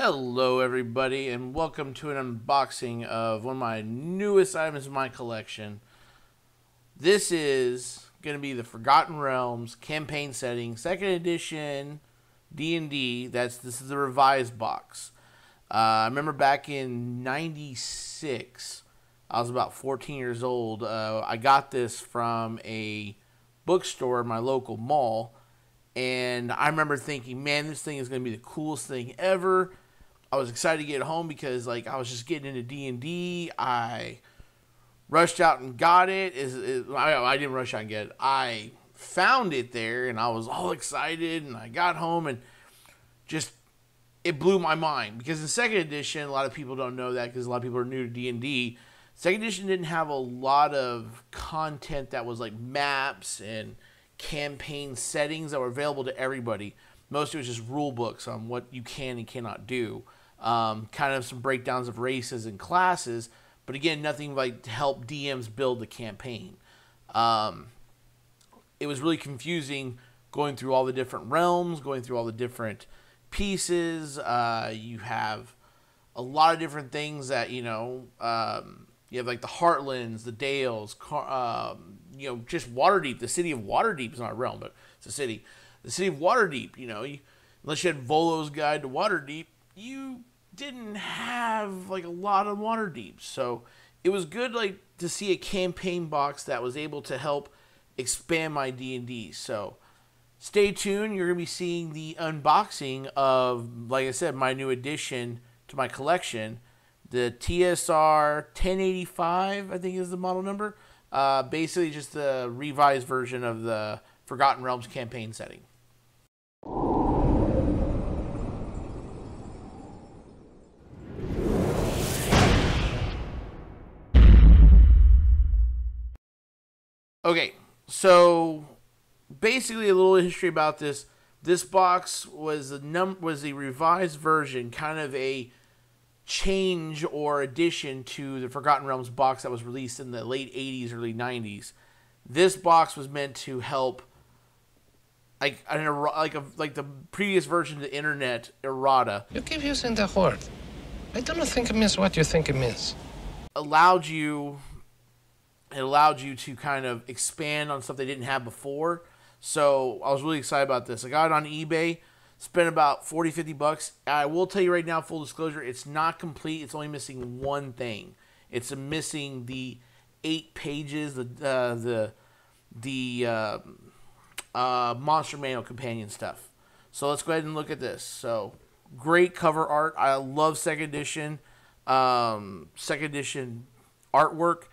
Hello everybody and welcome to an unboxing of one of my newest items in my collection. This is going to be the Forgotten Realms campaign setting, 2nd edition D&D. This is the revised box. I remember back in 96, I was about 14 years old. I got this from a bookstore in my local mall. And I remember thinking, man, this thing is going to be the coolest thing ever. I was excited to get home because, I was just getting into D&D. I rushed out and got it. I didn't rush out and get it. I found it there, and I was all excited. And I got home, and it blew my mind. Because in 2nd edition, a lot of people don't know that because a lot of people are new to D&D. 2nd edition didn't have a lot of content that was like maps and campaign settings that were available to everybody. Most of it was just rule books on what you can and cannot do. Kind of some breakdowns of races and classes, but again, nothing like to help DMs build the campaign. It was really confusing going through all the different realms, going through all the different pieces. You have a lot of different things that, you have like the Heartlands, the Dales, just Waterdeep. The city of Waterdeep is not a realm, but it's a city. The city of Waterdeep, unless you had Volo's Guide to Waterdeep, you didn't have a lot of Waterdeep. So it was good to see a campaign box that was able to help expand my D&D. So stay tuned. You're going to be seeing the unboxing of, like I said, my new addition to my collection. The TSR 1085, I think is the model number. Basically just the revised version of the Forgotten Realms campaign setting. Okay, so basically a little history about this. This box was the revised version, kind of a change or addition to the Forgotten Realms box that was released in the late 80s, early 90s. This box was meant to help, like the previous version of the internet errata. You keep using the word. I don't think it means what you think it means. It allowed you to kind of expand on stuff they didn't have before. So I was really excited about this. I got it on eBay. Spent about $40-50. I will tell you right now, full disclosure, it's not complete. It's only missing one thing. It's missing the 8 pages, the Monster Manual companion stuff. So let's go ahead and look at this. So great cover art. I love 2nd edition. 2nd edition artwork.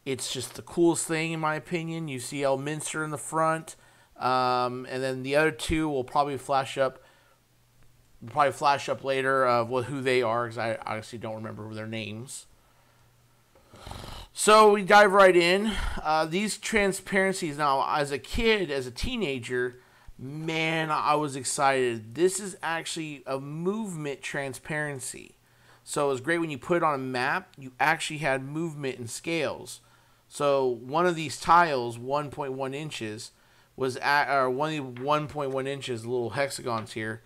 It's just the coolest thing in my opinion. You see Elminster in the front, and then the other two will probably flash up. Later of who they are, because I honestly don't remember their names. So we dive right in. These transparencies, now as a kid, as a teenager, man, I was excited. This is actually a movement transparency. So it was great when you put it on a map, you actually had movement and scales. So one of these tiles, 1.1 inches, was one of the 1.1 inches, little hexagons here,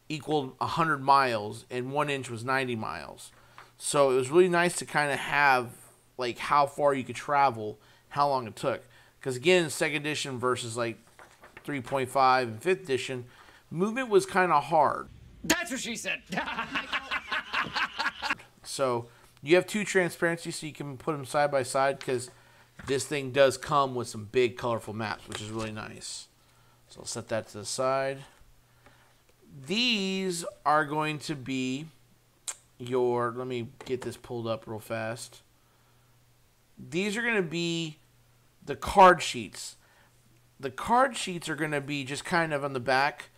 equaled 100 miles, and 1 inch was 90 miles. So it was really nice to kind of have how far you could travel, how long it took. Because again, 2nd edition versus 3.5 and 5th edition, movement was kind of hard. That's what she said. So you have 2 transparencies, so you can put them side by side, because this thing does come with some big colorful maps, which is really nice. So I'll set that to the side. These are going to be let me get this pulled up real fast. These are going to be the card sheets. The card sheets are going to be just kind of on the back,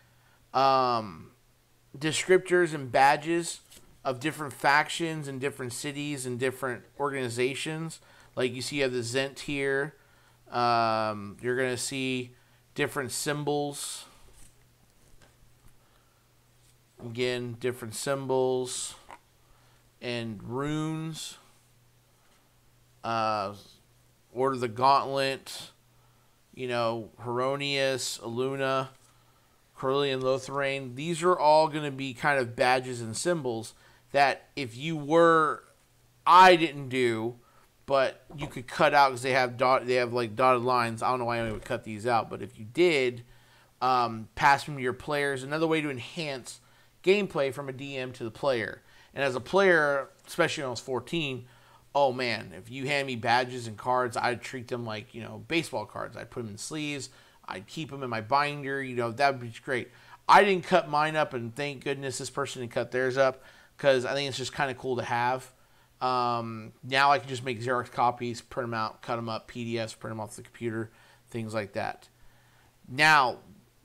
descriptors and badges of different factions and different cities and different organizations. Like you see, you have the Zent here. You're going to see different symbols. Again, different symbols and runes. Order of the Gauntlet. Heronius, Aluna, Carillion, Lothlorien. These are all going to be kind of badges and symbols that if you were, I didn't do, but you could cut out because they have like dotted lines. I don't know why I would cut these out, but if you did, pass them to your players. Another way to enhance gameplay from a DM to the player. And as a player, especially when I was 14, oh man, if you hand me badges and cards, I'd treat them like, baseball cards. I'd put them in sleeves. I'd keep them in my binder. That would be great. I didn't cut mine up, and thank goodness this person didn't cut theirs up, because I think it's just kind of cool to have. Now I can just make Xerox copies, print them out, cut them up, PDFs, print them off the computer, things like that. Now,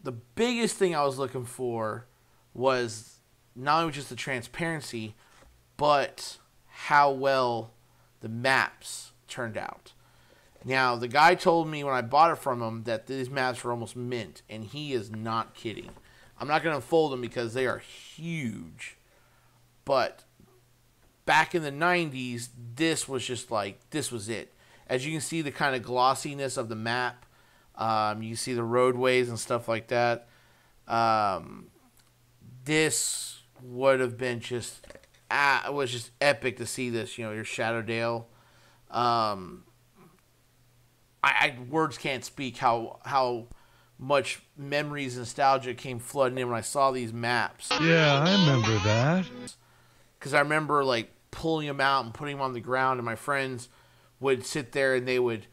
the biggest thing I was looking for was not only just the transparency, but how well the maps turned out. Now, the guy told me when I bought it from him that these maps were almost mint, and he is not kidding. I'm not going to unfold them because they are huge, but back in the 90s, this was it. As you can see, the kind of glossiness of the map. You see the roadways and stuff like that. This would have been it was just epic to see this. Your Shadowdale. Words can't speak how much memories and nostalgia came flooding in when I saw these maps. Yeah, I remember that. Because I remember like pulling them out and putting them on the ground, and my friends would sit there and they would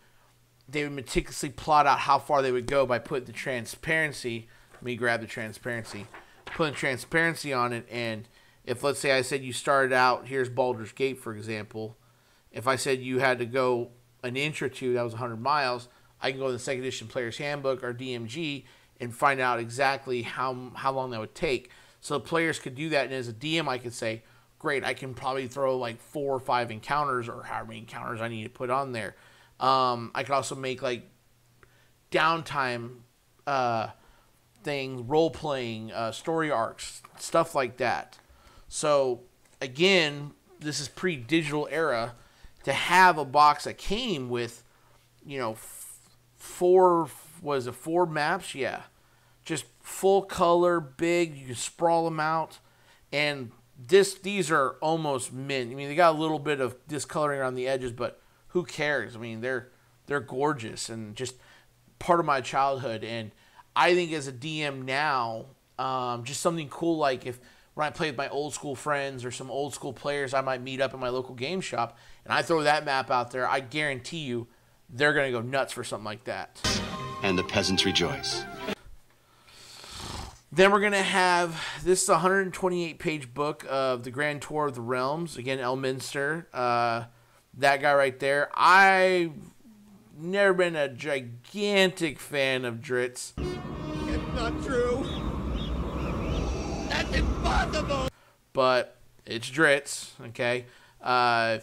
meticulously plot out how far they would go by putting the transparency. Let me grab the transparency. Putting transparency on it, and if, let's say I said you started out, here's Baldur's Gate, for example. If I said you had to go an inch or two, that was 100 miles, I can go to the second edition Player's Handbook or DMG and find out exactly how long that would take. So the players could do that, and as a DM I could say, great, I can probably throw like 4 or 5 encounters, or however many encounters I need to put on there. I could also make like downtime things, role-playing, story arcs, stuff like that. So again, this is pre-digital era. To have a box that came with, 4 maps? Yeah. Just full color, big, you can sprawl them out. And these are almost mint. I mean, they got a little bit of discoloring around the edges, but who cares? I mean, they're gorgeous and just part of my childhood. And I think as a DM now, just something cool, like when I play with my old school friends or some old school players I might meet up in my local game shop, and I throw that map out there, I guarantee you they're going to go nuts for something like that. And the peasants rejoice. Then we're going to have, this is a 128-page book of the Grand Tour of the Realms. Again, Elminster. That guy right there. I've never been a gigantic fan of Drizzt. It's not true. That's impossible. But it's Drizzt, okay? I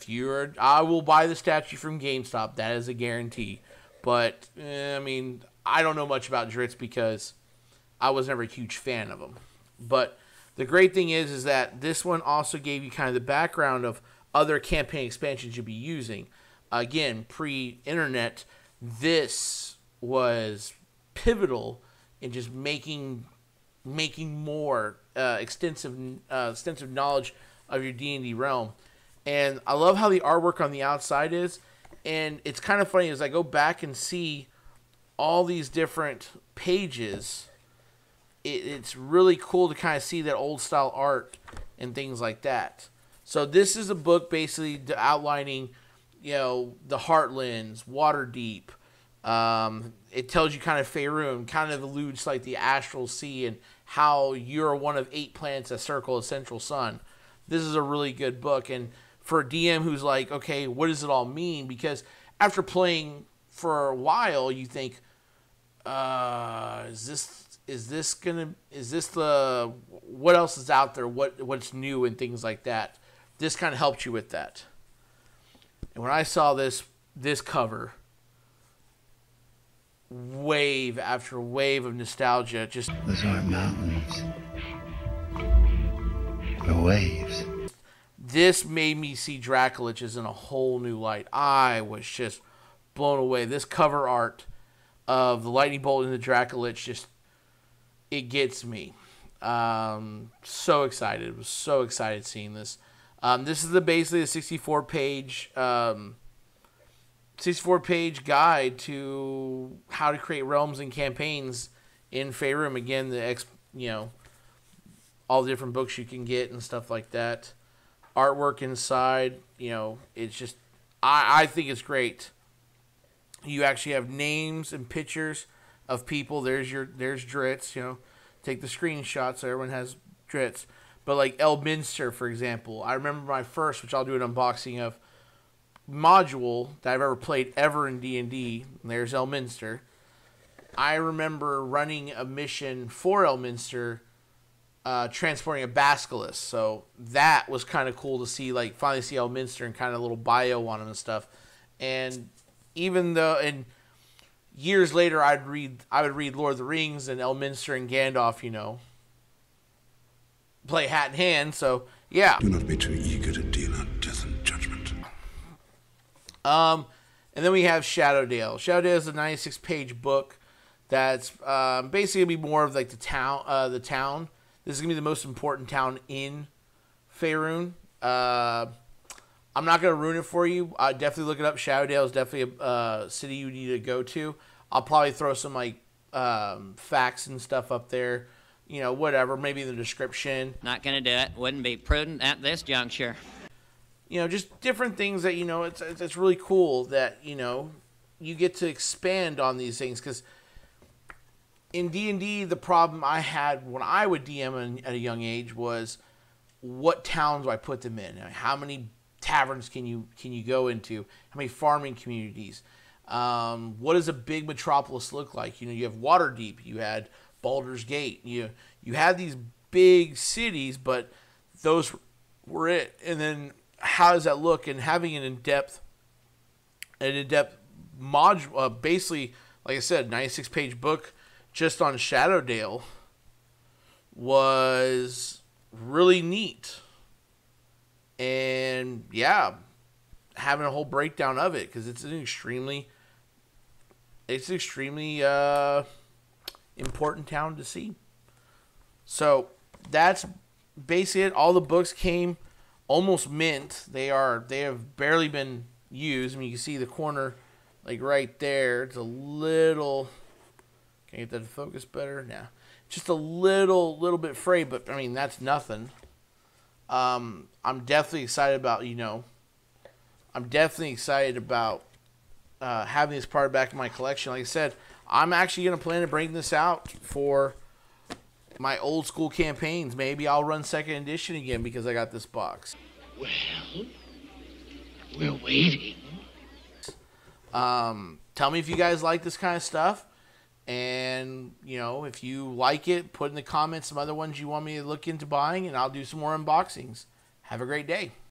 will buy the statue from GameStop. That is a guarantee. But, I mean, I don't know much about Drizzt because I was never a huge fan of him. But the great thing is that this one also gave you kind of the background of other campaign expansions you'd be using. Again, pre-internet, this was pivotal in just making more extensive knowledge of your D&D realm. And I love how the artwork on the outside is. And it's kind of funny as I go back and see all these different pages. It's really cool to kind of see that old style art and things like that. So this is a book basically outlining, the Heartlands, Waterdeep. It tells you kind of Faerun, kind of alludes like the Astral Sea and how you're one of 8 planets that circle a central sun. This is a really good book. And for a DM who's like, okay, what does it all mean? Because after playing for a while, you think, is this what else is out there? What's new and things like that. This kind of helped you with that. And when I saw this cover, wave after wave of nostalgia, just those aren't mountains. They're waves. This made me see Dracoliches in a whole new light. I was just blown away. This cover art of the lightning bolt in the Dracolich, it gets me. So excited. Was so excited seeing this. This is basically a 64-page guide to how to create realms and campaigns in Faerun. Again, all the different books you can get and stuff like that. Artwork inside, it's just, I think it's great. You actually have names and pictures of people. There's Drizzt, take the screenshots so everyone has Drizzt. But like Elminster, for example, I remember my first, which I'll do an unboxing of, module that I've ever played ever in D&D. There's Elminster. I remember running a mission for Elminster, transporting a basilisk. So that was kind of cool to see, like finally see Elminster and kind of a little bio on him and stuff. And even though, and years later, I would read Lord of the Rings and Elminster and Gandalf, play hat in hand. So yeah. Do not be too eager to deal out death and judgment. And then we have Shadowdale. Shadowdale is a 96-page book that's basically going to be more of like the town. This is going to be the most important town in Faerun. I'm not going to ruin it for you. Definitely look it up. Shadowdale is definitely a city you need to go to. I'll probably throw some like facts and stuff up there. Whatever. Maybe in the description. Not going to do it. Wouldn't be prudent at this juncture. Just different things that, it's really cool that, you get to expand on these things. Because in D&D, the problem I had when I would DM at a young age was, what towns do I put them in? How many taverns can you go into? How many farming communities? What does a big metropolis look like? You have Waterdeep. You had Baldur's Gate. You had these big cities, but those were it. And then how does that look? And having an in-depth module, basically, like I said, 96-page book just on Shadowdale was really neat. And yeah, having a whole breakdown of it, because it's an extremely important town to see. So that's basically it. All the books came almost mint. They have barely been used. You can see the corner, like right there. It's a little. Can I get that to focus better? Nah, just a little bit frayed, but that's nothing. I'm definitely excited about having this part back in my collection. Like I said, I'm actually going to plan to bring this out for my old school campaigns. Maybe I'll run 2nd edition again because I got this box. Well, we're waiting. Tell me if you guys like this kind of stuff. And, if you like it, put in the comments some other ones you want me to look into buying, and I'll do some more unboxings. Have a great day.